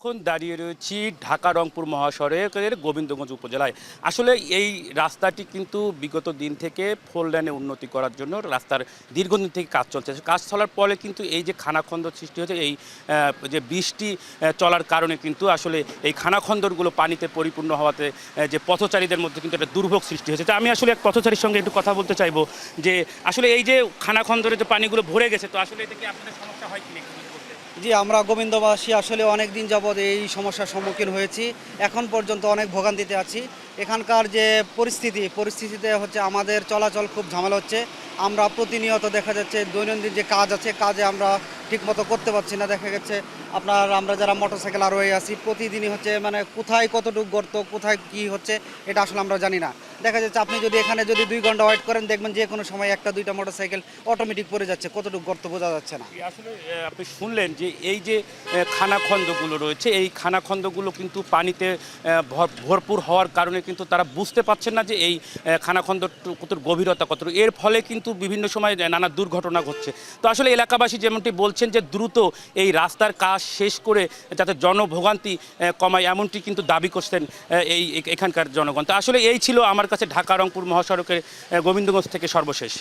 এখন দাঁড়িয়ে রয়েছি ঢাকা রংপুর মহাসড়কের গোবিন্দগঞ্জ উপজেলায়। আসলে এই রাস্তাটি কিন্তু বিগত দিন থেকে ফোর লেনে উন্নতি করার জন্য রাস্তার দীর্ঘদিন থেকে কাজ চলছে। কাজ চলার ফলে কিন্তু এই যে খানাখন্দ সৃষ্টি হয়েছে, এই যে বৃষ্টি চলার কারণে কিন্তু আসলে এই খানাখন্দরগুলো পানিতে পরিপূর্ণ হওয়াতে যে পথচারীদের মধ্যে কিন্তু একটা দুর্ভোগ সৃষ্টি হয়েছে। তো আমি আসলে এক পথচারীর সঙ্গে একটু কথা বলতে চাইবো যে আসলে এই যে খানাখন্দরে যে পানিগুলো ভরে গেছে, তো আসলে এটা কি আপনাদের সমস্যা হয় কি না? জি, আমরা গোবিন্দবাসী আসলে অনেক দিন যাবৎ এই সমস্যার সম্মুখীন হয়েছি। এখন পর্যন্ত অনেক ভোগান্তিতে আছি। এখানকার যে পরিস্থিতিতে হচ্ছে আমাদের চলাচল খুব ঝামেলা হচ্ছে। আমরা প্রতিনিয়ত দেখা যাচ্ছে দৈনন্দিন যে কাজ আছে, কাজে আমরা ঠিকমতো করতে পারছি না। দেখা গেছে আমরা যারা মোটরসাইকেল আরোহী আছি, প্রতিদিনই হচ্ছে মানে কোথায় কতটুকু গর্ত, কোথায় কি হচ্ছে এটা আসলে আমরা জানি না। দেখা যাচ্ছে আপনি যদি এখানে 2 ঘন্টা ওয়েট করেন, দেখবেন যে কোনো সময় একটা দুইটা মোটরসাইকেল অটোমেটিক পড়ে যাচ্ছে, কতটুকু গর্ত বোঝা যাচ্ছে না। আসলে আপনি শুনলেন যে এই যে খানাখন্দগুলো রয়েছে, এই খানাখন্দগুলো কিন্তু পানিতে ভরপুর হওয়ার কারণে কিন্তু তারা বুঝতে পারছেন না যে এই খানাখন্দর কত গভীরতা কতটুকু। এর ফলে কিন্তু বিভিন্ন সময় নানা দুর্ঘটনা ঘটছে। তো আসলে এলাকাবাসী যেমনটি বলছেন যে দ্রুত এই রাস্তার কাজ শেষ করে যাতে জনভোগান্তি কমায়, এমনটি কিন্তু দাবি করছেন এখানকার জনগণ। তো আসলে এই ছিল আমার কাছে ঢাকা রংপুর মহাসড়কের গোবিন্দগঞ্জ থেকে সর্বশেষ।